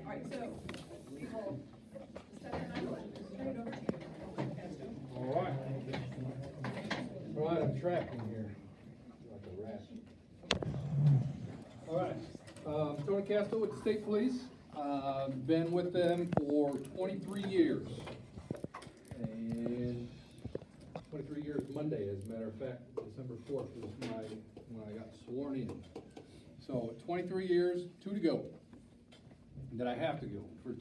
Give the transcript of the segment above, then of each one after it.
right, so we will step in and turn it over to you, Casto. All right. All right, I'm tracking here like a rat. All right, Tony Casto with the State Police. Been with them for 23 years. And 23 years Monday, as a matter of fact, December 4th was when I got sworn in. So 23 years, 2 to go. That I have to go for a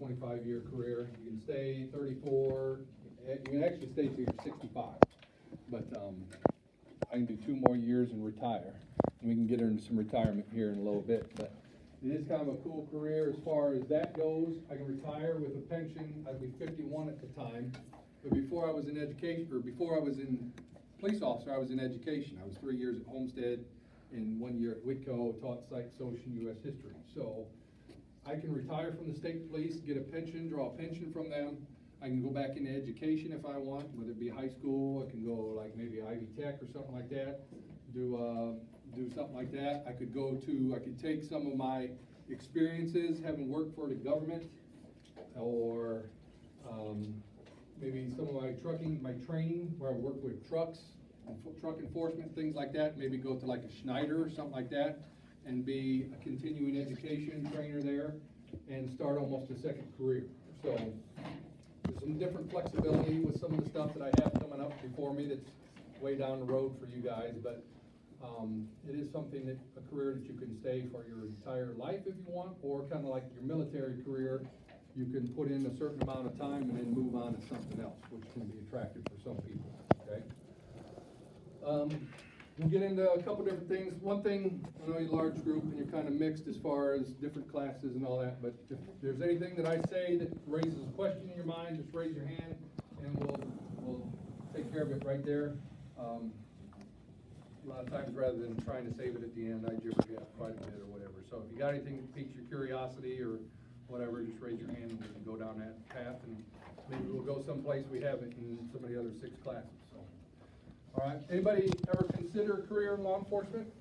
25-year career. You can stay 34, you can actually stay till you're 65. But I can do 2 more years and retire. And we can get into some retirement here in a little bit. But it is kind of a cool career as far as that goes. I can retire with a pension. I'd be 51 at the time. But before I was in education, or before I was in police officer, I was in education. I was 3 years at Homestead and 1 year at Whitco, taught psych, social, U.S. history. So I can retire from the state police, get a pension, draw a pension from them. I can go back into education if I want, whether it be high school. I can go like maybe Ivy Tech or something like that. Do something like that. I could take some of my experiences having worked for the government, or maybe some of my training where I work with trucks, truck enforcement, things like that. Maybe go to like a Schneider or something like that and be a continuing education trainer there and start almost a second career. So there's some different flexibility with some of the stuff that I have coming up before me that's way down the road for you guys, but it is something that a career that you can stay for your entire life if you want, or kind of like your military career, you can put in a certain amount of time and then move on to something else, which can be attractive for some people, okay? We'll get into a couple different things. One thing, I know you're a large group and you're kind of mixed as far as different classes and all that, but if there's anything that I say that raises a question in your mind, just raise your hand and we'll take care of it right there. A lot of times, rather than trying to save it at the end, I just forget quite a bit or whatever. So if you got anything that piques your curiosity or whatever, just raise your hand and we can go down that path, and maybe we'll go someplace we haven't in some of the other 6 classes. So, all right. Anybody ever consider a career in law enforcement?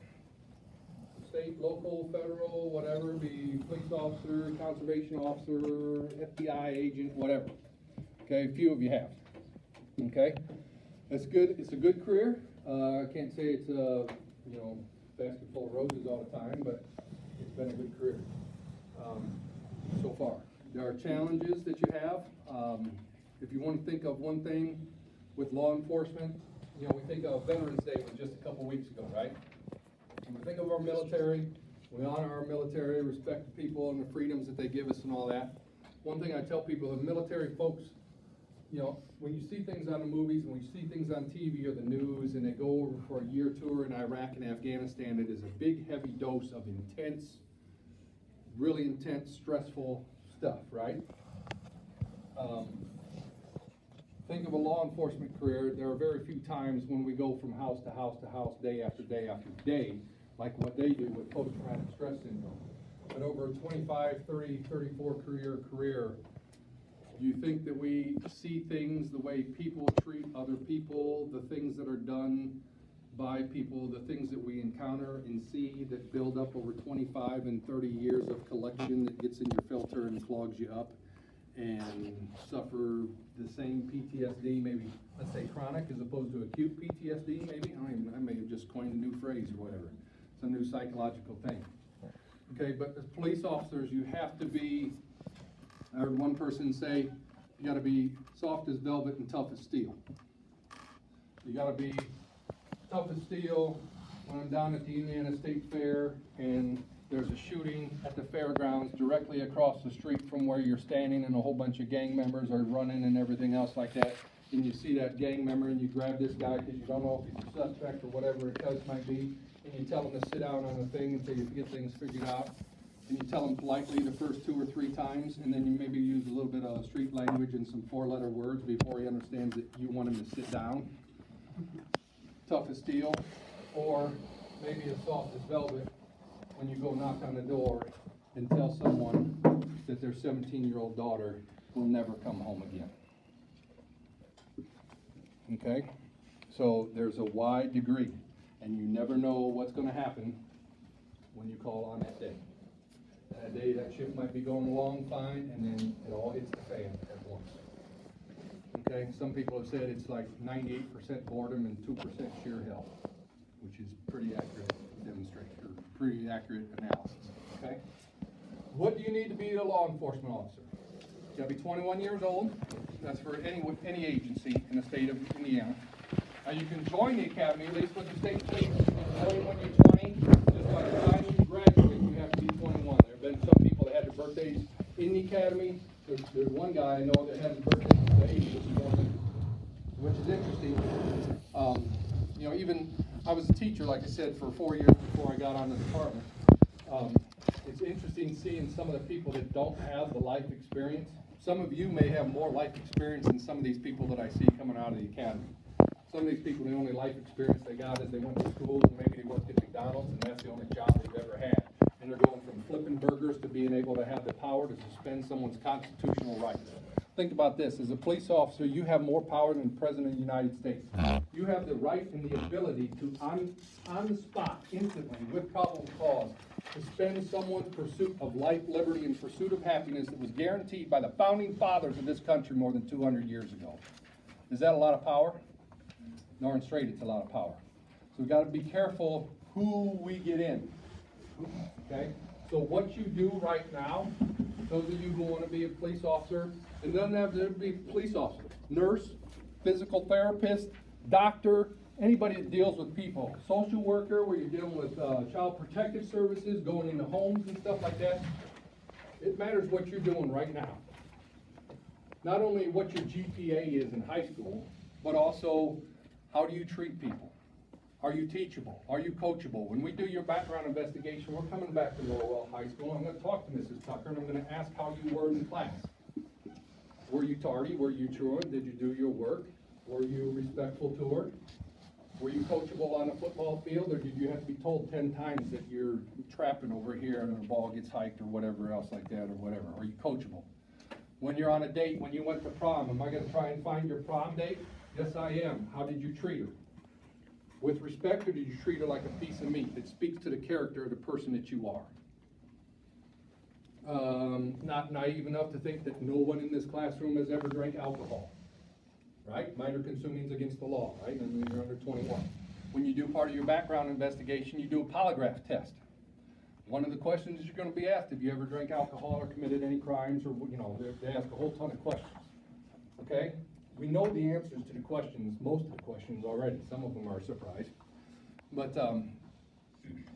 State, local, federal, whatever, be police officer, conservation officer, FBI agent, whatever. Okay, a few of you have. Okay, that's good. It's a good career. I can't say it's a basket full of roses all the time, but it's been a good career so far. There are challenges that you have. If you want to think of one thing with law enforcement, we think of Veterans Day was just a couple weeks ago, right? When we think of our military, we honor our military, respect the people and the freedoms that they give us and all that. One thing I tell people, the military folks, when you see things on the movies, when you see things on TV or the news, and they go over for a year tour in Iraq and Afghanistan, it is a big, heavy dose of intense, really intense, stressful stuff, right? Think of a law enforcement career. There are very few times when we go from house to house to house, day after day after day, like what they do with post-traumatic stress syndrome. But over a 25, 30, 34 career, do you think that we see things the way people treat other people, the things that are done by people, the things that we encounter and see that build up over 25 and 30 years of collection that gets in your filter and clogs you up, and suffer the same PTSD, maybe let's say chronic as opposed to acute PTSD, maybe? I may have just coined a new phrase or whatever. It's a new psychological thing. Okay, but as police officers, you have to be, I heard one person say, you got to be soft as velvet and tough as steel. You got to be tough as steel. When I'm down at the Indiana State Fair and there's a shooting at the fairgrounds directly across the street from where you're standing, and a whole bunch of gang members are running and everything else like that, and you see that gang member and you grab this guy because you don't know if he's a suspect or whatever it does might be, and you tell him to sit down on the thing until you get things figured out. And you tell him politely the first 2 or 3 times, and then you maybe use a little bit of street language and some 4-letter words before he understands that you want him to sit down. Tough as steel. Or maybe as soft as velvet when you go knock on the door and tell someone that their 17-year-old daughter will never come home again. Okay? So there's a wide degree, and you never know what's going to happen when you call on that day. That day, that shift might be going along fine, and then it all hits the fan at once. Okay, some people have said it's like 98% boredom and 2% sheer hell, which is pretty accurate demonstration, or pretty accurate analysis, okay? What do you need to be a law enforcement officer? You gotta be 21 years old. That's for any agency in the state of Indiana. Now you can join the academy, at least with the state police. You can join when you're 20. Just by the time you graduate, you have to be 21. There have been some people that had their birthdays in the academy. There's one guy I know that had his birthday the 80th this morning, which is interesting. You know, even I was a teacher, like I said, for 4 years before I got on the department. It's interesting seeing some of the people that don't have the life experience. Some of you may have more life experience than some of these people that I see coming out of the academy. Some of these people, the only life experience they got is they went to school and maybe they worked at McDonald's and that's the only job they've ever had. And they're going from flipping burgers to being able to have the power to suspend someone's constitutional rights. Think about this. As a police officer, you have more power than the President of the United States. You have the right and the ability to, on the spot, instantly, with probable cause, suspend someone's pursuit of life, liberty, and pursuit of happiness that was guaranteed by the founding fathers of this country more than 200 years ago. Is that a lot of power? Darn straight, it's a lot of power. So we've got to be careful who we get in. Okay? So what you do right now, those of you who want to be a police officer, it doesn't have to be a police officer, nurse, physical therapist, doctor, anybody that deals with people, social worker, where you're dealing with child protective services, going into homes and stuff like that. It matters what you're doing right now. Not only what your GPA is in high school, but also how do you treat people? Are you teachable? Are you coachable? When we do your background investigation, we're coming back to Norwell High School. I'm going to talk to Mrs. Tucker, and I'm going to ask how you were in class. Were you tardy? Were you truant? Did you do your work? Were you respectful to her? Were you coachable on a football field, or did you have to be told 10 times that you're trapping over here and the ball gets hiked or whatever else like that or whatever? Are you coachable? When you're on a date, when you went to prom, am I going to try and find your prom date? Yes, I am. How did you treat her? With respect, or did you treat her like a piece of meat? It speaks to the character of the person that you are. Not naive enough to think that no one in this classroom has ever drank alcohol. Right? Minor consuming is against the law, right? And you're under 21. When you do part of your background investigation, you do a polygraph test. One of the questions you're going to be asked, have you ever drank alcohol or committed any crimes, or, you know, they ask a whole ton of questions. Okay? We know the answers to the questions, most of the questions already. Some of them are a surprise. But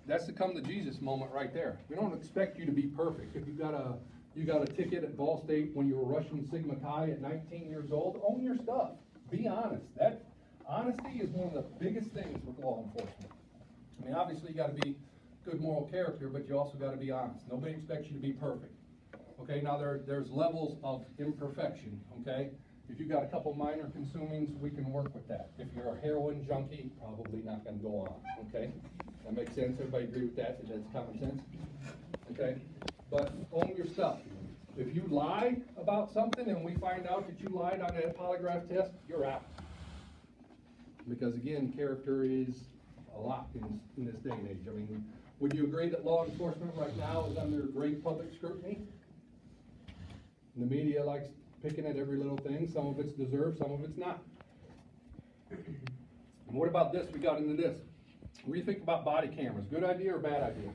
that's the come to Jesus moment right there. We don't expect you to be perfect. If you got a ticket at Ball State when you were rushing Sigma Chi at 19 years old, own your stuff. Be honest. That honesty is one of the biggest things with law enforcement. I mean, obviously you got to be good moral character, but you also got to be honest. Nobody expects you to be perfect. Okay, now there's levels of imperfection, okay? If you got a couple minor consumings, we can work with that. If you're a heroin junkie, probably not going to go on, okay? That makes sense? Everybody agree with that? That's common sense? Okay? But own your stuff. If you lie about something and we find out that you lied on that polygraph test, you're out. Because again, character is a lot in this day and age. I mean, would you agree that law enforcement right now is under great public scrutiny? And the media likes picking at every little thing. Some of it's deserved, some of it's not. And what about this? We got into this. What do you think about body cameras? Good idea or bad idea?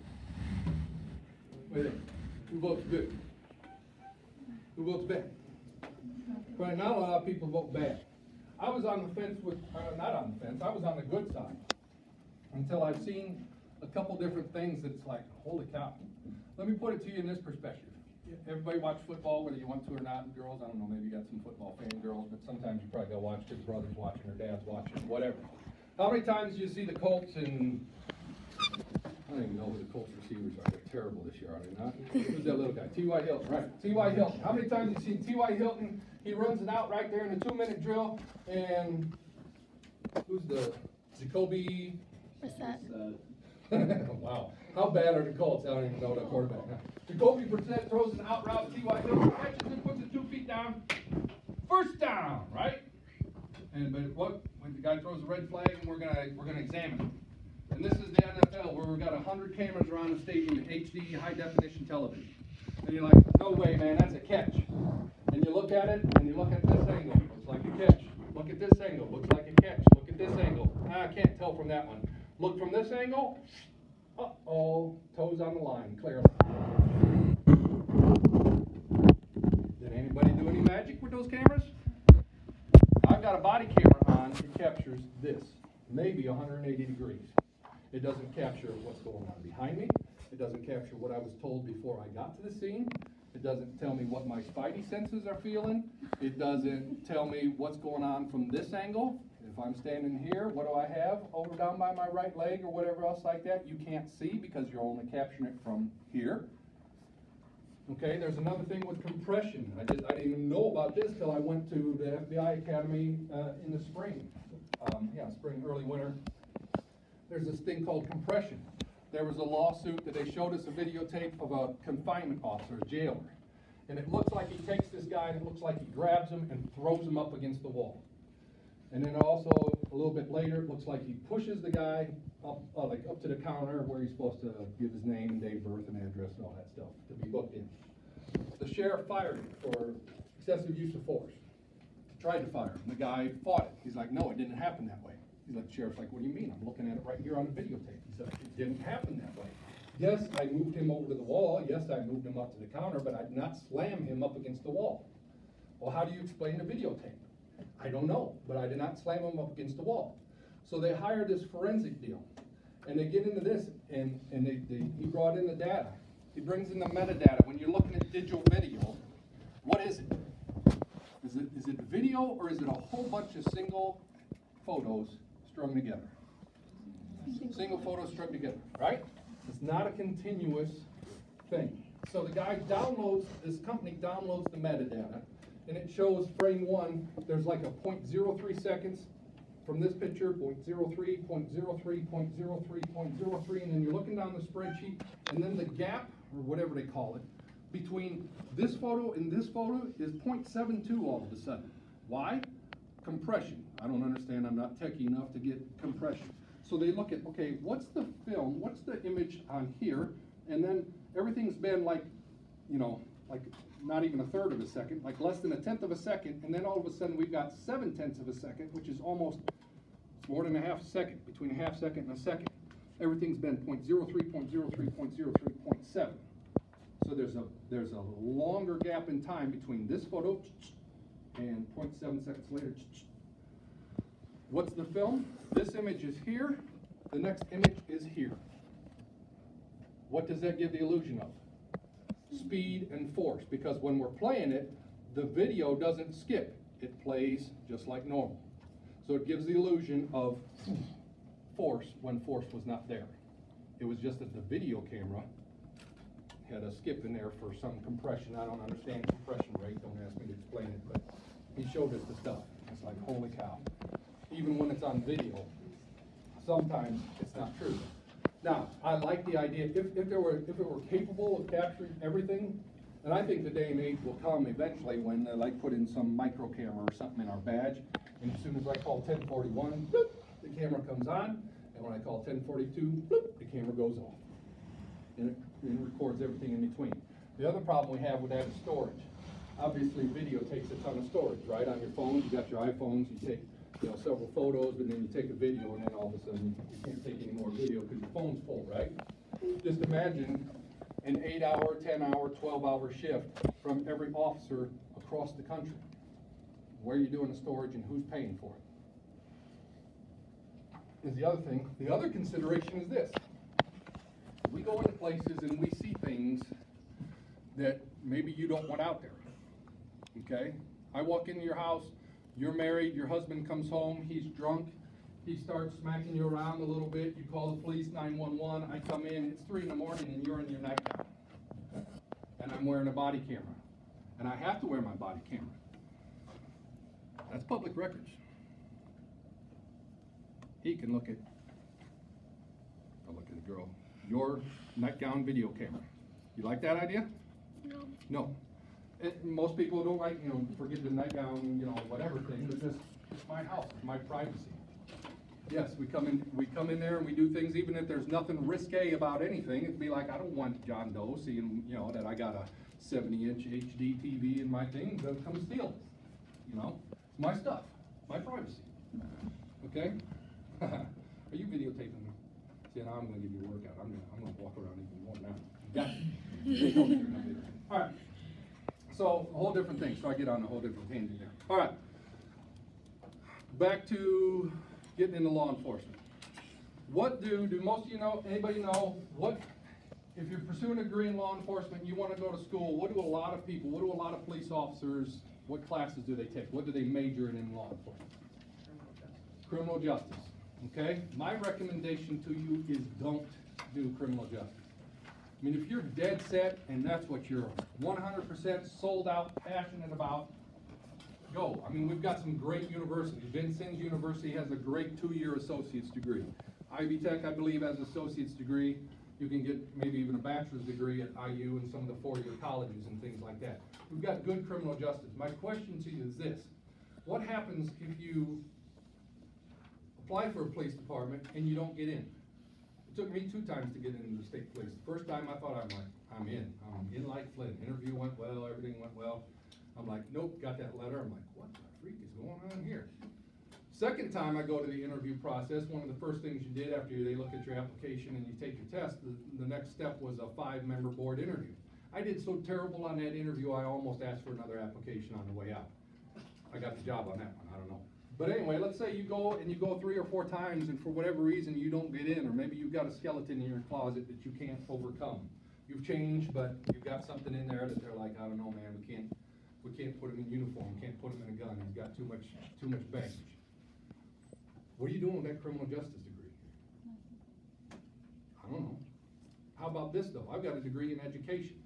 Wait, who votes good? Who votes bad? Right now, a lot of people vote bad. I was on the fence with, not on the fence, I was on the good side. Until I've seen a couple different things that's like, holy cow. Let me put it to you in this perspective. Everybody watch football, whether you want to or not. Girls, I don't know, maybe you got some football fan girls, but sometimes you probably go watch because brother's watching or dad's watching, whatever. How many times do you see the Colts and, I don't even know who the Colts receivers are. They're terrible this year, are they not? Who's that little guy? T.Y. Hilton, right. T.Y. Hilton. How many times have you seen T.Y. Hilton? He runs it out right there in the 2-minute drill, and who's the Jacoby? What's that? Wow. How bad are the Colts? I don't even know that quarterback. Jacoby Brissett throws an out route. T.Y. Hilton catches it, puts it 2 feet down. First down, right? And but what when the guy throws a red flag, and we're gonna examine it. And this is the NFL where we've got 100 cameras around the stadium, HD high definition television. and you're like, no way, man, that's a catch. And you look at it, and you look at this angle, looks like a catch. Look at this angle, looks like a catch. Look at this angle, I can't tell from that one. Look from this angle, uh-oh, toes on the line, clearly. Did anybody do any magic with those cameras? I've got a body camera on, it captures this, maybe 180 degrees. It doesn't capture what's going on behind me. It doesn't capture what I was told before I got to the scene. It doesn't tell me what my spidey senses are feeling. It doesn't tell me what's going on from this angle. If I'm standing here, what do I have over down by my right leg or whatever else like that? You can't see because you're only capturing it from here. Okay, there's another thing with compression. I didn't even know about this till I went to the FBI Academy in the spring. Spring, early winter. There's this thing called compression. There was a lawsuit that they showed us a videotape of a confinement officer, a jailer. And it looks like he takes this guy and it looks like he grabs him and throws him up against the wall. And then also, a little bit later, it looks like he pushes the guy up to the counter where he's supposed to give his name, date of birth, and address, and all that stuff to be booked in. The sheriff fired him for excessive use of force. Tried to fire him. The guy fought it. He's like, no, it didn't happen that way. He's like, the sheriff's like, what do you mean? I'm looking at it right here on the videotape. He said, it didn't happen that way. Yes, I moved him over to the wall. Yes, I moved him up to the counter, but I did not slam him up against the wall. Well, how do you explain the videotape? I don't know, but I did not slam him up against the wall. So they hired this forensic deal, and they get into this, and he brought in the data. He brings in the metadata. When you're looking at digital video, what is it? Is it video, or is it a whole bunch of single photos strung together? Single photos strung together, right? It's not a continuous thing. So the guy downloads, this company downloads the metadata, and it shows frame one, there's like a 0.03 seconds from this picture, 0.03, 0.03, 0.03, 0.03, and then you're looking down the spreadsheet, and then the gap, or whatever they call it, between this photo and this photo is 0.72 all of a sudden. Why? Compression. I don't understand, I'm not techie enough to get compression. So they look at, okay, what's the film, what's the image on here, and then everything's been like, like not even a third of a second, like less than a tenth of a second, and then all of a sudden we've got 7/10 of a second, which is almost, it's more than a half a second, between a half second and a second. Everything's been 0.03, 0.03, 0.03, 0.7. So there's a longer gap in time between this photo and 0.7 seconds later. What's the film? This image is here. The next image is here. What does that give the illusion of? Speed and force, because when we're playing it, the video doesn't skip. It plays just like normal. So it gives the illusion of force when force was not there. It was just that the video camera had a skip in there for some compression. I don't understand compression rate. Don't ask me to explain it, but he showed us the stuff. It's like, holy cow. Even when it's on video, sometimes it's not true. Now, I like the idea, if it were capable of capturing everything, and I think the day and age will come eventually when they like put in some micro camera or something in our badge, and as soon as I call 1041, bloop, the camera comes on, and when I call 1042, bloop, the camera goes off. And it records everything in between. The other problem we have with that is storage. Obviously, video takes a ton of storage, right? On your phones, you got your iPhones, you take several photos, but then you take a video, and then all of a sudden you can't take any more video because your phone's full, right? Just imagine an 8-hour, 10-hour, 12-hour shift from every officer across the country. Where are you doing the storage and who's paying for it? Is the other thing. The other consideration is this. We go into places and we see things that maybe you don't want out there, okay? I walk into your house, you're married, your husband comes home, he's drunk, he starts smacking you around a little bit, you call the police, 911, I come in, it's 3 in the morning and you're in your nightgown. And I'm wearing a body camera. And I have to wear my body camera. That's public records. He can look at, I'll look at the girl, your nightgown video camera. You like that idea? No. No. Most people don't like, forget the nightgown, whatever thing, but it's my house, it's my privacy. Yes, we come in there and we do things, even if there's nothing risque about anything. It'd be like, I don't want John Doe seeing, that I got a 70-inch HD TV in my thing, they'll come steal it. You know, it's my stuff, my privacy. Okay? Are you videotaping me? See, now I'm going to give you a workout. I'm going to walk around even more now. Got you. All right. So a whole different thing. So I get on a whole different tangent there. All right. Back to getting into law enforcement. What do most of you know, anybody know, what, if you're pursuing a degree in law enforcement, you want to go to school, what do a lot of people, what do a lot of police officers, what classes do they take? What do they major in law enforcement? Criminal justice. Okay? My recommendation to you is don't do criminal justice. I mean, if you're dead set and that's what you're 100% sold out, passionate about, go. I mean, we've got some great universities. Vincennes University has a great 2-year associate's degree. Ivy Tech, I believe, has an associate's degree. You can get maybe even a bachelor's degree at IU and some of the 4-year colleges and things like that. We've got good criminal justice. My question to you is this. What happens if you apply for a police department and you don't get in? It took me 2 times to get into the state police. The first time I thought I'm in like Flynn. Interview went well, everything went well. I'm like, nope, got that letter. I'm like, what the freak is going on here? Second time I go to the interview process, one of the first things you did after they look at your application and you take your test, the next step was a 5-member board interview. I did so terrible on that interview, I almost asked for another application on the way out. I got the job on that one, I don't know. But anyway, let's say you go 3 or 4 times and for whatever reason you don't get in, or maybe you've got a skeleton in your closet that you can't overcome. You've changed, but you've got something in there that they're like, I don't know, man, we can't put him in uniform, we can't put him in a gun, he's got too much baggage. What are you doing with that criminal justice degree? I don't know. How about this though? I've got a degree in education.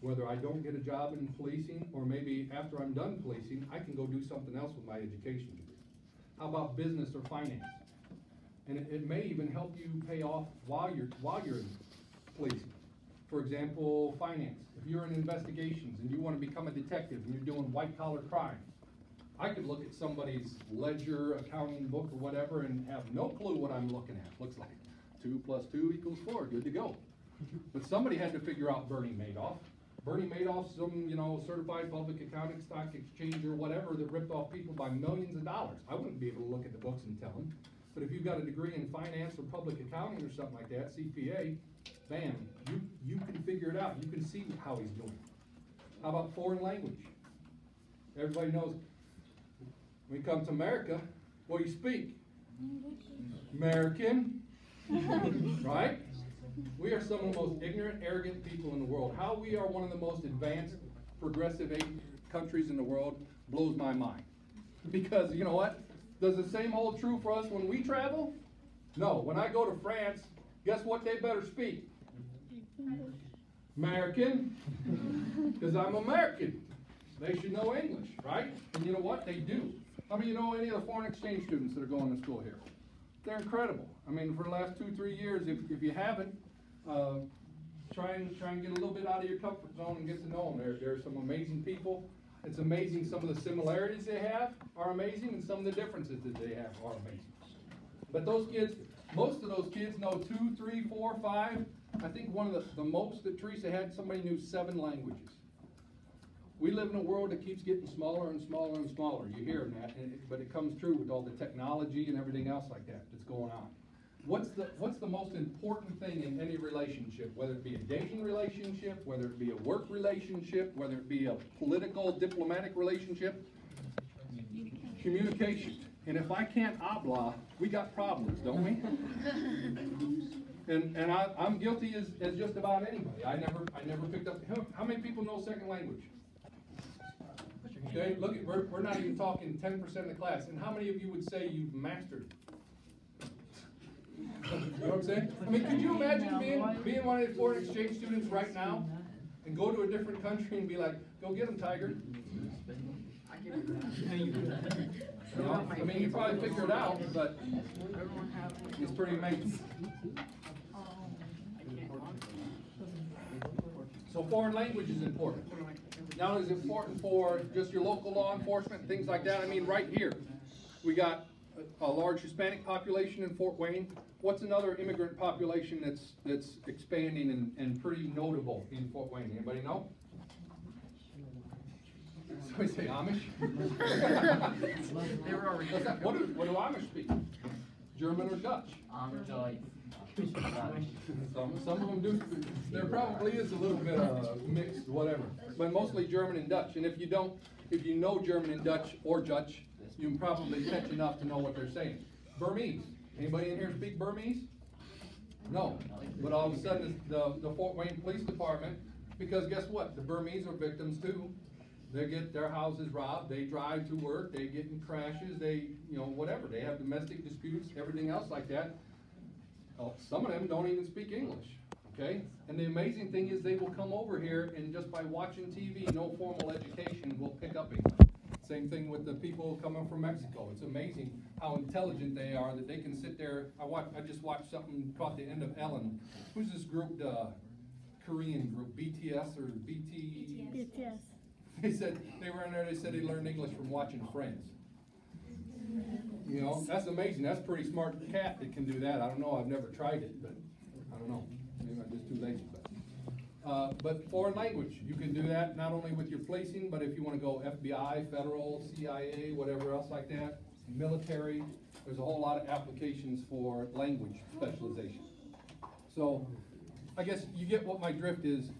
Whether I don't get a job in policing, or maybe after I'm done policing, I can go do something else with my education degree. How about business or finance? And it may even help you pay off while you're in policing. For example, finance. If you're in investigations and you want to become a detective and you're doing white-collar crime, I could look at somebody's ledger, accounting book, or whatever, and have no clue what I'm looking at. Looks like 2 + 2 = 4, good to go. But somebody had to figure out Bernie Madoff. Bernie Madoff's some, certified public accounting, stock exchanger, whatever, that ripped off people by millions of dollars. I wouldn't be able to look at the books and tell him. But if you've got a degree in finance or public accounting or something like that, CPA, bam, you can figure it out. You can see how he's doing. How about foreign language? Everybody knows when you come to America, what do you speak? American, right? We are some of the most ignorant, arrogant people in the world. How we are one of the most advanced, progressive countries in the world blows my mind. Because, you know what? Does the same hold true for us when we travel? No. When I go to France, guess what they better speak? American. Because I'm American. They should know English, right? And you know what? They do. How many of you know any of the foreign exchange students that are going to school here? They're incredible. I mean, for the last 2-3 years, if you haven't, try and get a little bit out of your comfort zone and get to know them. There are some amazing people. It's amazing. Some of the similarities they have are amazing, and some of the differences that they have are amazing. But those kids, most of those kids know 2, 3, 4, 5. I think one of the most that Teresa had, somebody knew 7 languages. We live in a world that keeps getting smaller and smaller and smaller. You hear that, but it comes true with all the technology and everything else like that that's going on. What's the most important thing in any relationship, whether it be a dating relationship, whether it be a work relationship, whether it be a political, diplomatic relationship? Communication. And if I can't habla, we got problems, don't we? And I'm guilty as just about anybody. I never picked up. How many people know second language? Okay, look, we're not even talking 10% of the class. And how many of you would say you've mastered it? You know what I'm saying? I mean, could you imagine being one of the foreign exchange students right now and go to a different country and be like, go get them, Tiger? You know, I mean, you probably figure it out, but it's pretty amazing. So foreign language is important. Not only is it important for just your local law enforcement, things like that. I mean, right here, we got a large Hispanic population in Fort Wayne. What's another immigrant population that's expanding and pretty notable in Fort Wayne? Anybody know? Somebody say Amish? They were already. What's that? What do Amish speak? German or Dutch? Some of them do. There probably is a little bit of mixed, whatever, but mostly German and Dutch. And if you know German and Dutch or Dutch, you can probably catch enough to know what they're saying. Burmese. Anybody in here speak Burmese? No. But all of a sudden, the Fort Wayne Police Department, because guess what? The Burmese are victims too. They get their houses robbed, they drive to work, they get in crashes, they, whatever. They have domestic disputes, everything else like that. Some of them don't even speak English, okay? And the amazing thing is they will come over here and just by watching TV, no formal education, will pick up English. Same thing with the people coming from Mexico. It's amazing how intelligent they are that they can sit there. I just watched something called The End of Ellen. Who's this group, the Korean group, BTS or BT? BTS. They said, they were in there, they said they learned English from watching Friends. That's amazing. That's a pretty smart cat that can do that. I don't know, I've never tried it, but I don't know. Maybe I'm just too lazy. But foreign language, you can do that not only with your policing, but if you want to go FBI, federal, CIA, whatever else like that, military, there's a whole lot of applications for language specialization. So I guess you get what my drift is.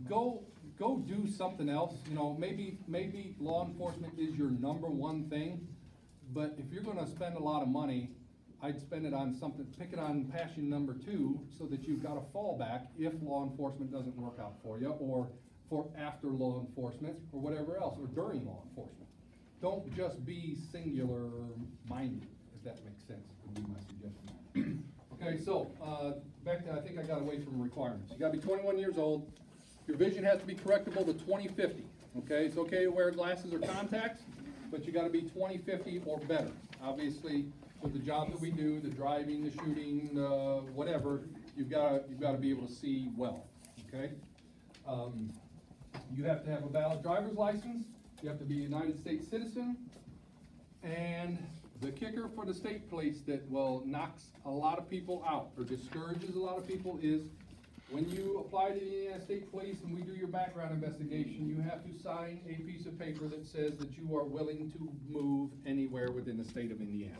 Go do something else. Maybe law enforcement is your #1 thing, but if you're going to spend a lot of money, I'd spend it on something, pick it on passion #2 so that you've got a fallback if law enforcement doesn't work out for you, or for after law enforcement, or whatever else, or during law enforcement. Don't just be singular minded, if that makes sense, would be my suggestion. Okay, so back to, I think I got away from requirements. You gotta be 21 years old. Your vision has to be correctable to 20/50. Okay, it's okay to wear glasses or contacts, but you gotta be 20/50 or better. Obviously, with the job that we do, the driving, the shooting, whatever, you've got to be able to see well, okay? You have to have a valid driver's license, you have to be a United States citizen, and the kicker for the state police that knocks a lot of people out, or discourages a lot of people, is when you apply to the United States Police and we do your background investigation, you have to sign a piece of paper that says that you are willing to move anywhere within the state of Indiana.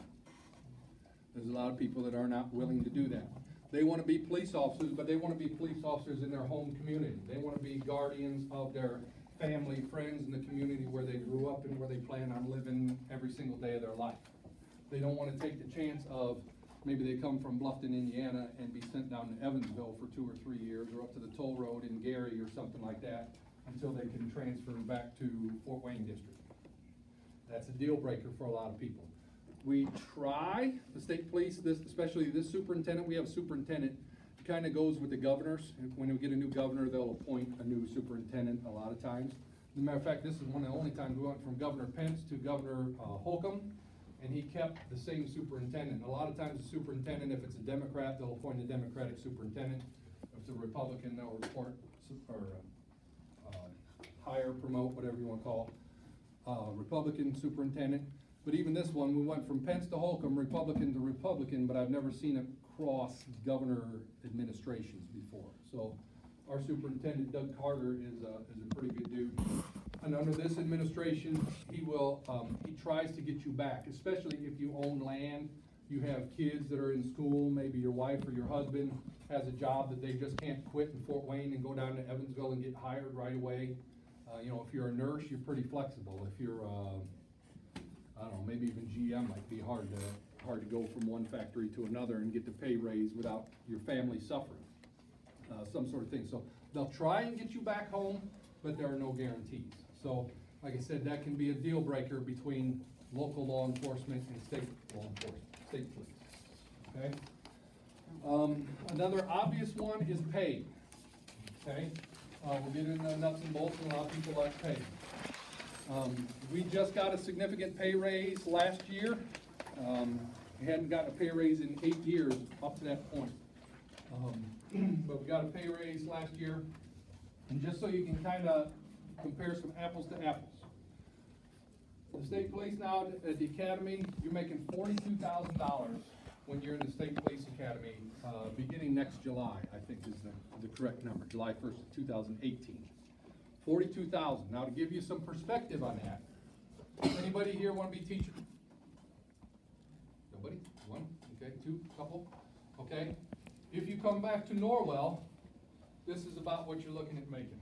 There's a lot of people that are not willing to do that. They want to be police officers, but they want to be police officers in their home community. They want to be guardians of their family, friends, and the community where they grew up and where they plan on living every single day of their life. They don't want to take the chance of maybe they come from Bluffton, Indiana, and be sent down to Evansville for 2 or 3 years, or up to the toll road in Gary or something like that, until they can transfer back to Fort Wayne District. That's a deal breaker for a lot of people. We try, the state police, especially this superintendent, we have a superintendent, it kind of goes with the governors. When we get a new governor, they'll appoint a new superintendent a lot of times. As a matter of fact, this is one of the only times we went from Governor Pence to Governor Holcomb, and he kept the same superintendent. A lot of times the superintendent, if it's a Democrat, they'll appoint a Democratic superintendent. If it's a Republican, they'll report or hire, promote, whatever you want to call it, Republican superintendent. But even this one, we went from Pence to Holcomb, Republican to Republican, but I've never seen it cross governor administrations before. So our superintendent, Doug Carter, is a pretty good dude. And under this administration, he tries to get you back, especially if you own land, you have kids that are in school, maybe your wife or your husband has a job that they just can't quit in Fort Wayne and go down to Evansville and get hired right away. If you're a nurse, you're pretty flexible. If you're I don't know, maybe even GM might be hard to go from one factory to another and get the pay raise without your family suffering, some sort of thing. So they'll try and get you back home, but there are no guarantees. So, like I said, that can be a deal breaker between local law enforcement and state law enforcement, state police. Okay. Another obvious one is pay. Okay. We'll get into the nuts and bolts, and a lot of people like pay. We just got a significant pay raise last year. We hadn't gotten a pay raise in 8 years up to that point. But we got a pay raise last year. And just so you can kind of compare some apples to apples. The state police now at the academy, you're making $42,000 when you're in the state police academy, beginning next July, I think is the correct number, July 1st, 2018. $42,000. Now to give you some perspective on that, anybody here want to be a teacher? Nobody? One? Okay, two? Couple? Okay. If you come back to Norwell, this is about what you're looking at making.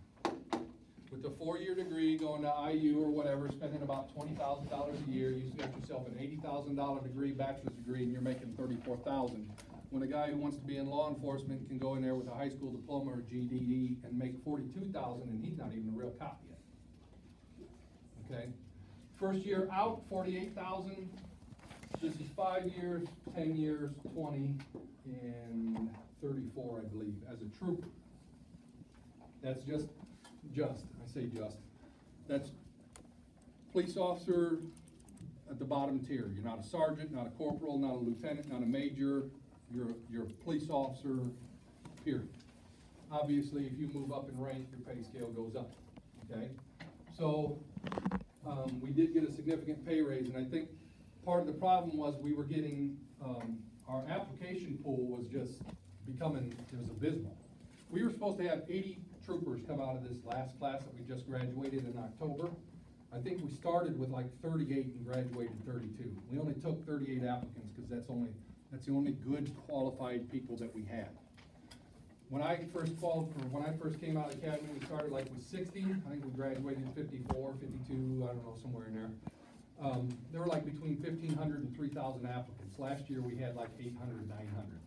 With a 4-year degree, going to IU or whatever, spending about $20,000 a year, you've got yourself an $80,000 degree, bachelor's degree, and you're making $34,000. When a guy who wants to be in law enforcement can go in there with a high school diploma or GED and make $42,000, and he's not even a real cop yet. Okay? First year out, $48,000. This is 5 years, 10 years, 20, and 34, I believe, as a trooper. That's that's police officer at the bottom tier. You're not a sergeant, not a corporal, not a lieutenant, not a major. You're a police officer, period. Obviously, if you move up in rank, your pay scale goes up, okay? So, we did get a significant pay raise, and I think part of the problem was we were getting, our application pool was just becoming, it was abysmal. We were supposed to have 80 troopers come out of this last class that we just graduated in October. I think we started with like 38 and graduated 32. We only took 38 applicants because that's the only good qualified people that we had. When I first came out of the academy, we started like with 60. I think we graduated 54, 52, I don't know, somewhere in there. There were like between 1,500 and 3,000 applicants. Last year we had like 800, 900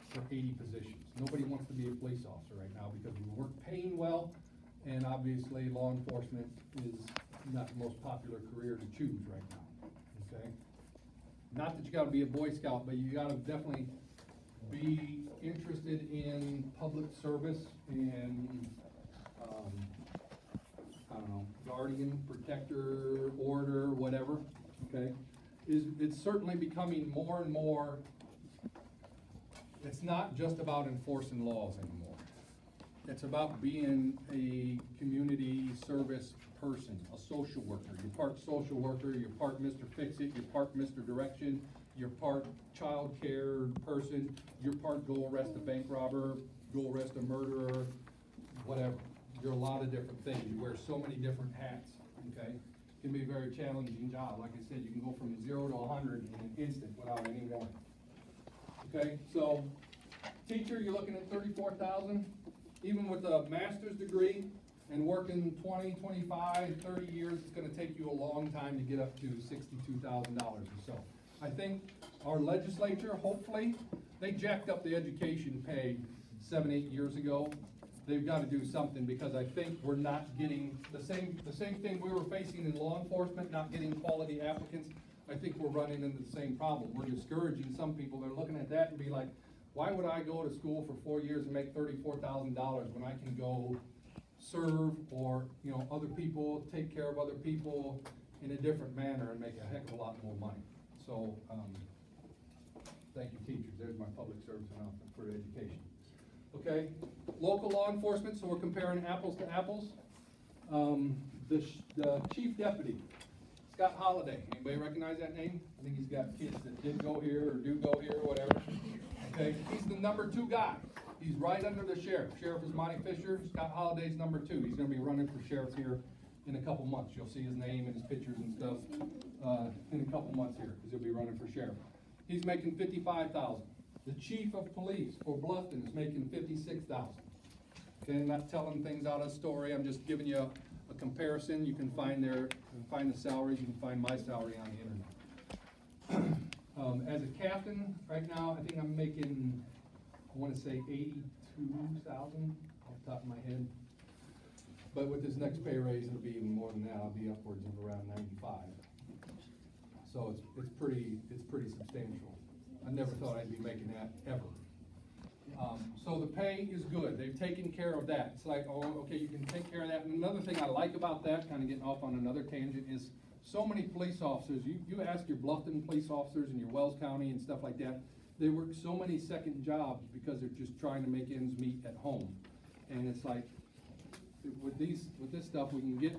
for 80 positions. Nobody wants to be a police officer right now because we weren't paying well, and obviously law enforcement is not the most popular career to choose right now, okay? Not that you gotta be a Boy Scout, but you gotta definitely be interested in public service and, I don't know, guardian, protector, order, whatever, okay? It's certainly becoming more and more. It's not just about enforcing laws anymore. It's about being a community service person, a social worker. You're part social worker, you're part Mr. Fix-It, you're part Mr. Direction, you're part child care person, you're part go arrest a bank robber, go arrest a murderer, whatever. You're a lot of different things. You wear so many different hats, okay? It can be a very challenging job. Like I said, you can go from 0 to 100 in an instant without any warning. Okay, so teacher, you're looking at $34,000. Even with a master's degree and working 20, 25, 30 years, it's going to take you a long time to get up to $62,000 or so. I think our legislature, hopefully, they jacked up the education pay 7, 8 years ago. They've got to do something because I think we're not getting the same thing we were facing in law enforcement, not getting quality applicants. I think we're running into the same problem. We're discouraging some people. They're looking at that and be like, why would I go to school for 4 years and make $34,000 when I can go serve or, you know, other people, take care of other people in a different manner and make a heck of a lot more money. So, thank you, teachers. There's my public service announcement for education. Okay, local law enforcement, so we're comparing apples to apples. The chief deputy, Scott Holliday. Anybody recognize that name? I think he's got kids that did go here or do go here or whatever. Okay, he's the #2 guy. He's right under the sheriff. Sheriff is Monty Fisher. Scott Holliday's #2. He's going to be running for sheriff here in a couple months. You'll see his name and his pictures and stuff in a couple months here because he'll be running for sheriff. He's making $55,000. The chief of police for Bluffton is making $56,000. Okay, I'm not telling things out of story. I'm just giving you a comparison. You can find the salaries. You can find my salary on the internet. As a captain, right now, I think I'm making, I want to say $82,000 off the top of my head. But with this next pay raise, it'll be even more than that. I'll be upwards of around 95. So it's pretty substantial. I never thought I'd be making that ever. So the pay is good. They've taken care of that. It's like, oh, okay, you can take care of that. And another thing I like about that, kind of getting off on another tangent, is so many police officers, you ask your Bluffton police officers and your Wells County and stuff like that, they work so many second jobs because they're just trying to make ends meet at home. And it's like, with this stuff, we can get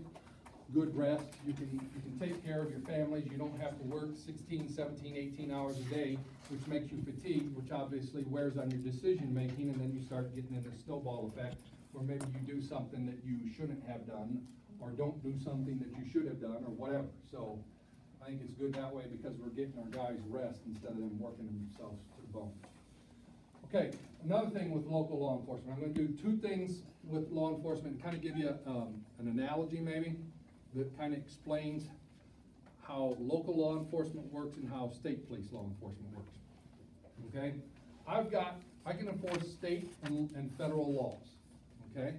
good rest. You can take care of your families. You don't have to work 16, 17, 18 hours a day, which makes you fatigued, which obviously wears on your decision making, and then you start getting into a snowball effect where maybe you do something that you shouldn't have done, or don't do something that you should have done, or whatever. So I think it's good that way because we're getting our guys rest instead of them working themselves to the bone. Okay, another thing with local law enforcement. I'm going to do two things with law enforcement, kind of give you an analogy maybe that kind of explains how local law enforcement works and how state police law enforcement works. Okay, I can enforce state and federal laws. Okay,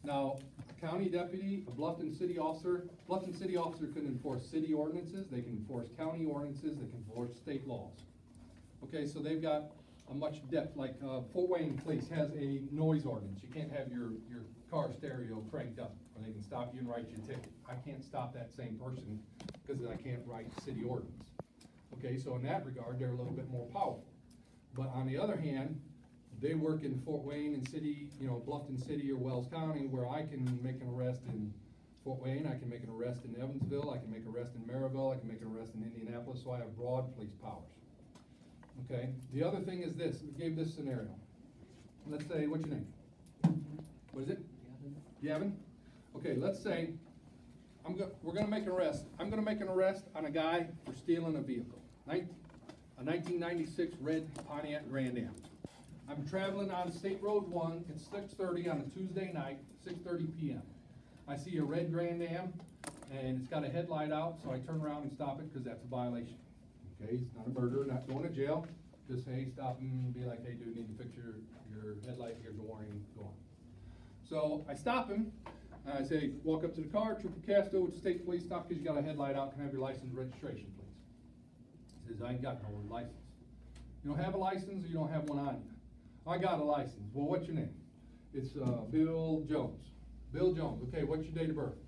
now a county deputy, a Bluffton city officer can enforce city ordinances, they can enforce county ordinances, they can enforce state laws. Okay, so they've got a much depth, like Fort Wayne Police has a noise ordinance. You can't have your car stereo cranked up, or they can stop you and write you a ticket. I can't stop that same person because I can't write city ordinance. Okay, so in that regard, they're a little bit more powerful. But on the other hand, they work in Fort Wayne and city, Bluffton City or Wells County, where I can make an arrest in Fort Wayne, I can make an arrest in Evansville, I can make an arrest in Maryville, I can make an arrest in Indianapolis, so I have broad police powers. Okay, the other thing is this, we gave this scenario. Let's say, what's your name? What is it? Gavin? Okay, let's say we're gonna make an arrest. I'm gonna make an arrest on a guy for stealing a vehicle. A 1996 red Pontiac Grand Am. I'm traveling on State Road 1, it's 6:30 on a Tuesday night, 6:30 p.m. I see a red Grand Am, and it's got a headlight out, so I turn around and stop it because that's a violation. Okay, it's not a murder, not going to jail. Just say, stop and be like, hey dude, need to fix your headlight, here's a warning, go on. So I stop him, and I say, walk up to the car, Trooper Casto with the state police, stop because you got a headlight out, can I have your license and registration, please? He says, I ain't got no license. You don't have a license or you don't have one on you? I got a license. Well, what's your name? It's Bill Jones. Bill Jones, okay, what's your date of birth?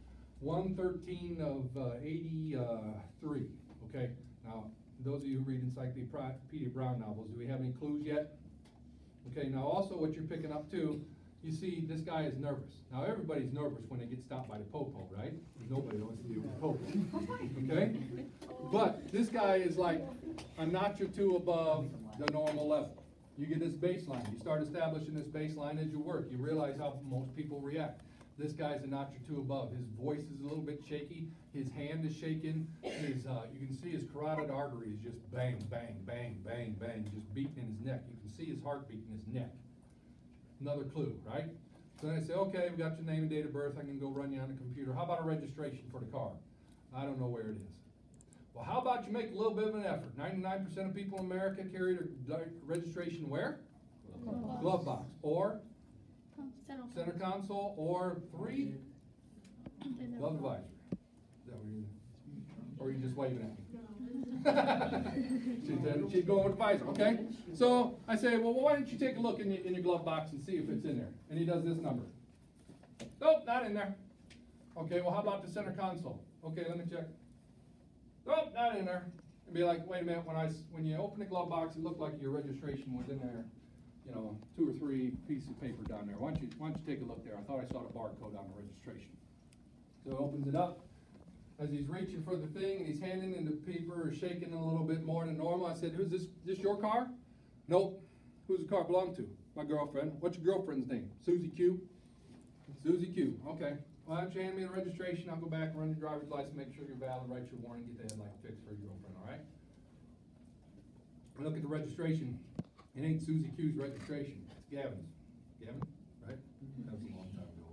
1/13 of 83, okay? Now, those of you who read Encyclopedia Brown novels, do we have any clues yet? Okay, now also what you're picking up too, you see this guy is nervous. Now everybody's nervous when they get stopped by the popo, right? Nobody wants to deal with the popo, okay? But this guy is like a notch or two above the normal level. You get this baseline. You start establishing this baseline as you work. You realize how most people react. This guy's a notch or two above. His voice is a little bit shaky. His hand is shaking. You can see his carotid artery is just bang, bang, bang, bang, bang, just beating in his neck. You can see his heartbeat in his neck. Another clue, right? So then I say, okay, we got your name and date of birth. I can go run you on the computer. How about a registration for the car? I don't know where it is. Well, how about you make a little bit of an effort? 99% of people in America carry their registration where? Glove box. Or center console, or 3? Glove advisor. Is that what you're, or are you just waving at me? She's going with advisor, okay? So I say, well, why don't you take a look in your glove box and see if it's in there? And he does this number. Nope, not in there. Okay, well, how about the center console? Okay, let me check. Nope, not in there. And be like, wait a minute, when you open the glove box, it looked like your registration was in there. 2 or 3 pieces of paper down there. Why don't you take a look there? I thought I saw the barcode on the registration. So he opens it up. As he's reaching for the thing and he's handing in the paper, shaking a little bit more than normal, I said, who's this your car? Nope. Who's the car belong to? My girlfriend. What's your girlfriend's name? Susie Q? Susie Q. Okay. Why don't you hand me the registration? I'll go back and run your driver's license, make sure you're valid, write your warning, get the headlight fixed for your girlfriend, all right? I look at the registration. It ain't Susie Q's registration. It's Gavin's. Gavin, right? That was a long time ago.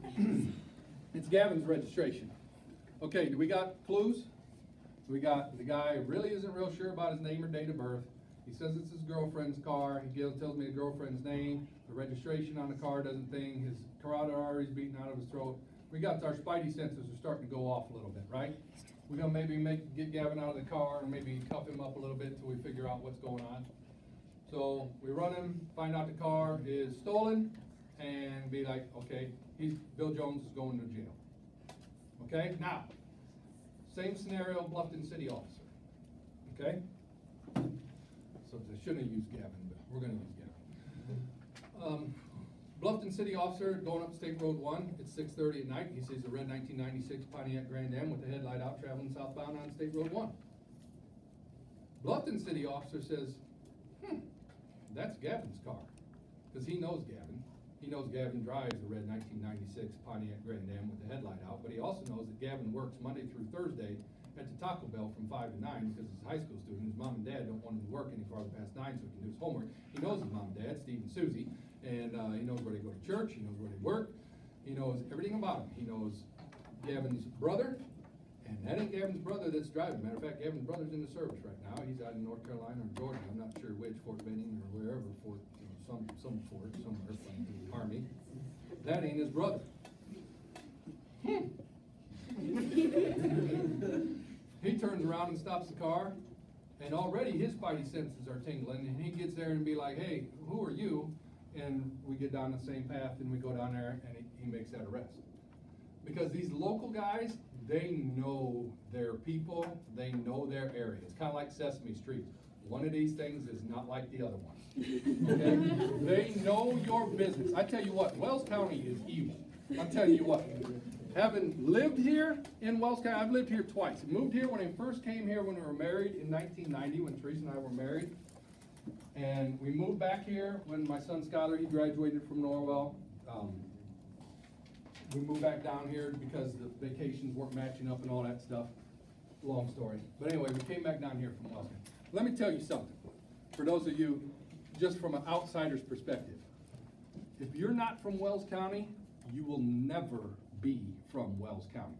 We spoke. It's Gavin's registration. Okay, do we got clues? We got the guy really isn't real sure about his name or date of birth. He says it's his girlfriend's car. He tells me the girlfriend's name. The registration on the car doesn't thing. His carotid artery's beating out of his throat. We got our spidey senses are starting to go off a little bit, right? We're gonna maybe get Gavin out of the car and maybe cuff him up a little bit until we figure out what's going on. So we run him, find out the car is stolen, and be like, okay, Bill Jones is going to jail. Okay, now, same scenario, Bluffton City officer. Okay? So I shouldn't have used Gavin, but we're gonna use Gavin. Bluffton City officer going up State Road 1, it's 6:30 at night. He sees a red 1996 Pontiac Grand Am with the headlight out traveling southbound on State Road 1. Bluffton City officer says, that's Gavin's car, because he knows Gavin. He knows Gavin drives a red 1996 Pontiac Grand Am with the headlight out, but he also knows that Gavin works Monday through Thursday at the Taco Bell from 5 to 9 because he's a high school student. His mom and dad don't want him to work any farther past 9 so he can do his homework. He knows his mom and dad, Steve and Susie, and he knows where they go to church, he knows where they work, he knows everything about him. He knows Gavin's brother, and that ain't Gavin's brother that's driving. Matter of fact, Gavin's brother's in the service right now. He's out in North Carolina or Georgia. I'm not sure which, Fort Benning or wherever, Fort, you know, some fort somewhere, from the Army. That ain't his brother. He turns around and stops the car, and already his spidey senses are tingling, and he gets there and be like, hey, who are you? And we get down the same path, and we go down there, and he makes that arrest. Because these local guys, they know their people, they know their area. It's kind of like Sesame Street. One of these things is not like the other one. Okay? They know your business. I tell you what, Wells County is evil. I'm telling you what. Having lived here in Wells County, I've lived here twice. I moved here when I first came here when we were married in 1990, when Teresa and I were married. And we moved back here when my son Skylar, he graduated from Norwell. We moved back down here because the vacations weren't matching up and all that stuff. Long story. But anyway, we came back down here from Wells County. Let me tell you something. For those of you, just from an outsider's perspective, if you're not from Wells County, you will never be from Wells County.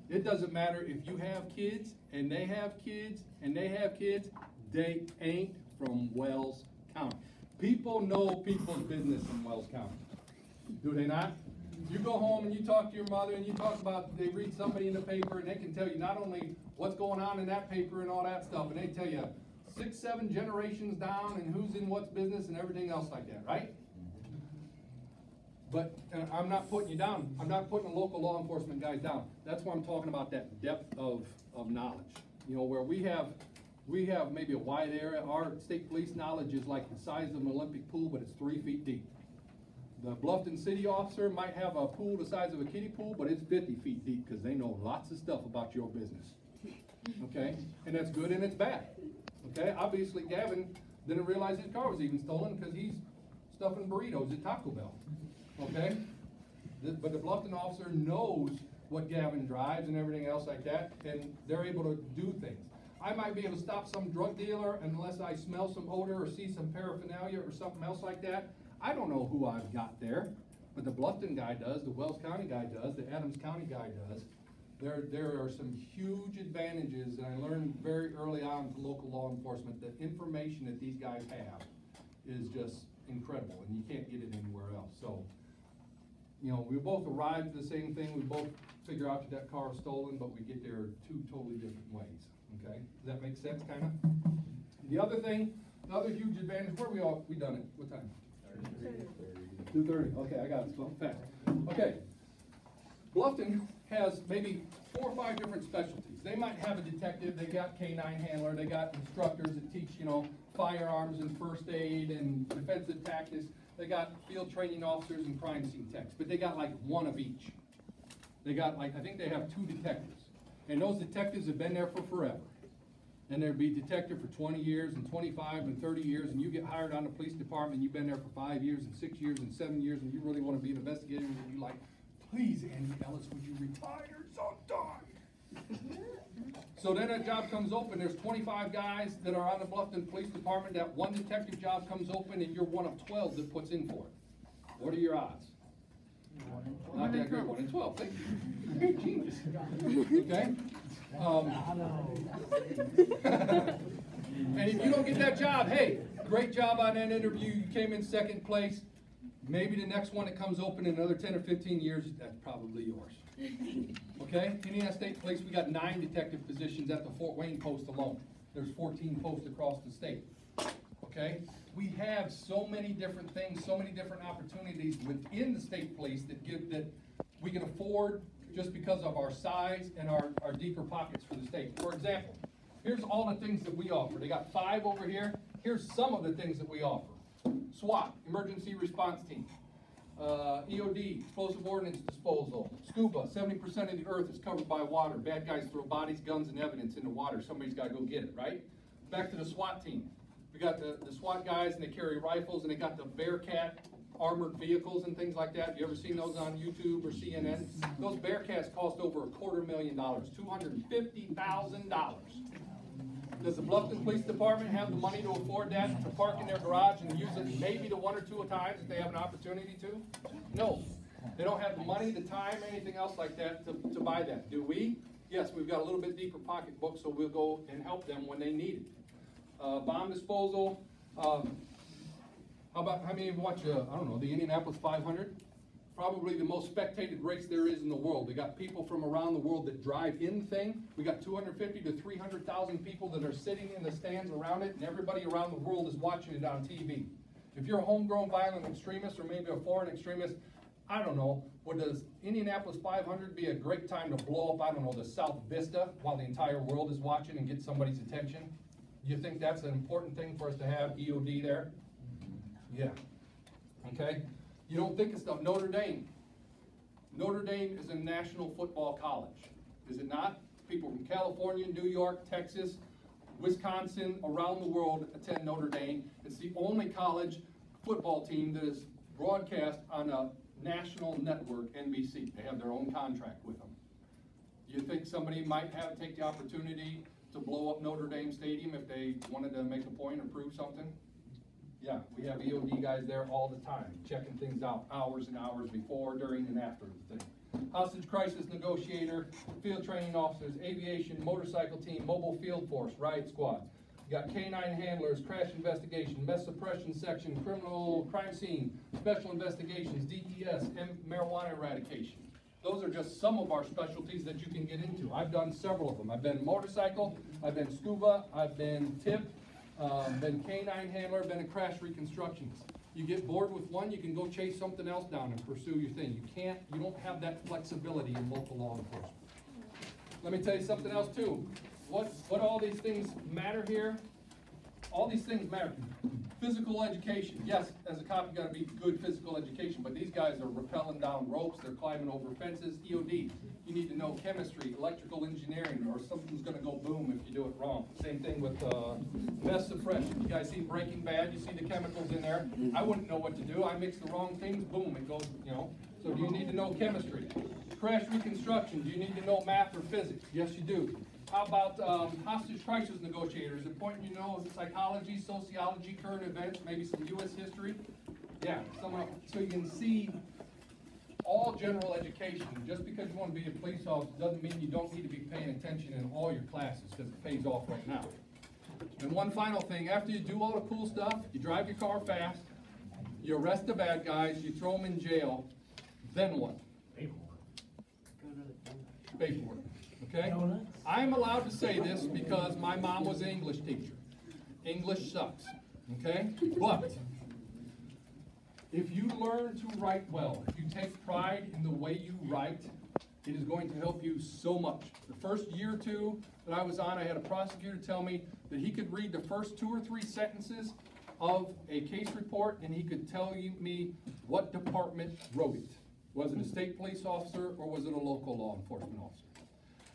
It doesn't matter if you have kids, and they have kids, and they have kids, they ain't from Wells County. People know people's business in Wells County. Do they not? You go home and you talk to your mother and you talk about, they read somebody in the paper and they can tell you not only what's going on in that paper and all that stuff, and they tell you 6, 7 generations down and who's in what's business and everything else like that, right? But I'm not putting you down. I'm not putting the local law enforcement guys down. That's why I'm talking about that depth of knowledge. You know, where we have maybe a wide area. Our state police knowledge is like the size of an Olympic pool, but it's 3 feet deep. The Bluffton city officer might have a pool the size of a kiddie pool, but it's 50 feet deep because they know lots of stuff about your business. Okay? And that's good and it's bad. Okay? Obviously, Gavin didn't realize his car was even stolen because he's stuffing burritos at Taco Bell. Okay? But the Bluffton officer knows what Gavin drives and everything else like that, and they're able to do things. I might be able to stop some drug dealer unless I smell some odor or see some paraphernalia or something else like that. I don't know who I've got there, but the Bluffton guy does, the Wells County guy does, the Adams County guy does. There are some huge advantages, and I learned very early on with local law enforcement that information that these guys have is just incredible, and you can't get it anywhere else. So, you know, we both arrived at the same thing. We both figure out that car was stolen, but we get there 2 totally different ways. Okay, does that make sense, kind of? The other thing, the other huge advantage. Where we done it? What time? 2:30. Okay, I got it. So fast. Okay. Bluffton has maybe 4 or 5 different specialties. They might have a detective. They got canine handler. They got instructors that teach, you know, firearms and first aid and defensive tactics. They got field training officers and crime scene techs. But they got like 1 of each. They got like, I think they have 2 detectives. And those detectives have been there for forever. And there'd be detective for 20 years and 25 and 30 years, and you get hired on the police department, you've been there for 5 years and 6 years and 7 years, and you really want to be an investigator, and you're like, please, Andy Ellis, would you retire sometime? So then that job comes open, there's 25 guys that are on the Bluffton Police Department, that 1 detective job comes open, and you're 1 of 12 that puts in for it. What are your odds? Not that great, 1 in 12, thank you. You're a genius. Okay? And if you don't get that job, hey, great job on that interview, you came in 2nd place. Maybe the next one that comes open in another 10 or 15 years, that's probably yours. Okay? Indiana State Police, we got 9 detective positions at the Fort Wayne post alone. There's 14 posts across the state. Okay? We have so many different things, so many different opportunities within the state police that we can afford just because of our size and our deeper pockets for the state. For example, here's all the things that we offer. They got 5 over here. Here's some of the things that we offer. SWAT, Emergency Response Team. EOD, Explosive Ordnance Disposal. SCUBA, 70% of the earth is covered by water. Bad guys throw bodies, guns, and evidence in the water. Somebody's got to go get it, right? Back to the SWAT team. We got the SWAT guys, and they carry rifles, and they got the Bearcat armored vehicles and things like that. You ever seen those on YouTube or CNN? Those Bearcats cost over $250,000, $250,000. Does the Bluffton Police Department have the money to afford that, to park in their garage and use it maybe the 1 or 2 times if they have an opportunity to? No. They don't have the money, the time, anything else like that to buy that. Do we? Yes, we've got a little bit deeper pocketbook, so we'll go and help them when they need it. Bomb disposal. How many of you watch, I don't know, the Indianapolis 500? Probably the most spectated race there is in the world. They got people from around the world that drive in the thing. We got 250 to 300,000 people that are sitting in the stands around it, and everybody around the world is watching it on TV. If you're a homegrown violent extremist or maybe a foreign extremist, I don't know, would the Indianapolis 500 be a great time to blow up, I don't know, the South Vista while the entire world is watching and get somebody's attention? Do you think that's an important thing for us to have, EOD there? Yeah. Okay. You don't think of stuff. Notre Dame. Notre Dame is a national football college. Is it not? People from California, New York, Texas, Wisconsin, around the world attend Notre Dame. It's the only college football team that is broadcast on a national network, NBC. They have their own contract with them. Do you think somebody might take the opportunity to blow up Notre Dame Stadium if they wanted to make a point or prove something? Yeah, we have EOD guys there all the time, checking things out hours and hours before, during, and after the thing. Hostage crisis negotiator, field training officers, aviation, motorcycle team, mobile field force, riot squad. You got canine handlers, crash investigation, meth suppression section, criminal crime scene, special investigations, DES, and marijuana eradication. Those are just some of our specialties that you can get into. I've done several of them. I've been motorcycle, I've been scuba, I've been tip, been canine handler, been a crash reconstructionist. You get bored with one, you can go chase something else down and pursue your thing. You don't have that flexibility in local law enforcement. Let me tell you something else too. What all these things matter here? All these things matter. Physical education. Yes, as a cop, you got to be good physical education, but these guys are rappelling down ropes, they're climbing over fences. EOD. You need to know chemistry, electrical engineering, or something's going to go boom if you do it wrong. Same thing with meth suppression. You guys see Breaking Bad? You see the chemicals in there? I wouldn't know what to do. I mix the wrong things, boom, it goes, you know. So do you need to know chemistry? Crash reconstruction. Do you need to know math or physics? Yes, you do. How about hostage crisis negotiators? Important you know psychology, sociology, current events, maybe some U.S. history. Yeah, so you can see all general education. Just because you want to be a police officer doesn't mean you don't need to be paying attention in all your classes, because it pays off right now. And one final thing, after you do all the cool stuff, you drive your car fast, you arrest the bad guys, you throw them in jail, then what? Paperwork. Okay? I'm allowed to say this because my mom was an English teacher. English sucks. Okay? But if you learn to write well, if you take pride in the way you write, it is going to help you so much. The first year or two that I was on, I had a prosecutor tell me that he could read the first 2 or 3 sentences of a case report and he could tell me what department wrote it. Was it a state police officer or was it a local law enforcement officer?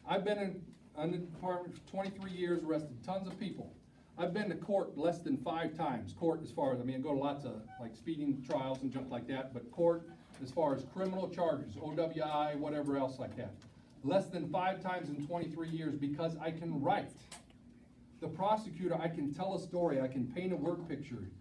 I've been in the department for 23 years, arrested tons of people. I've been to court less than 5 times. Court as far as, I mean, I go to lots of like speeding trials and junk like that, but court as far as criminal charges, OWI, whatever else like that. Less than 5 times in 23 years because I can write. The prosecutor, I can tell a story, I can paint a word picture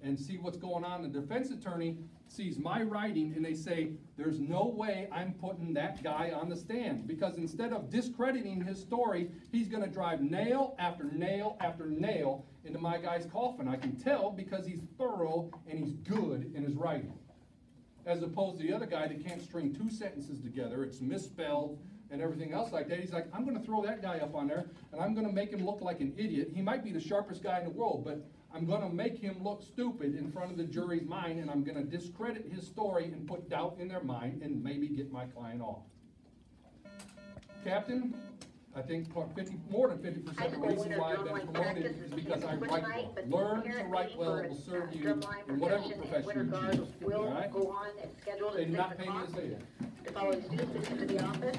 and see what's going on. The defense attorney sees my writing and they say, there's no way I'm putting that guy on the stand, because instead of discrediting his story, he's going to drive nail after nail after nail into my guy's coffin. I can tell because he's thorough and he's good in his writing. As opposed to the other guy that can't string 2 sentences together, it's misspelled and everything else like that. He's like, I'm going to throw that guy up on there and I'm going to make him look like an idiot. He might be the sharpest guy in the world, but I'm going to make him look stupid in front of the jury's mind, and I'm going to discredit his story and put doubt in their mind and maybe get my client off. Captain, I think more than 50% of the reason why I've been promoted is because I write well. Learn to write well will serve you in whatever profession you choose. All right? They did not pay me to say that. The following students into the office,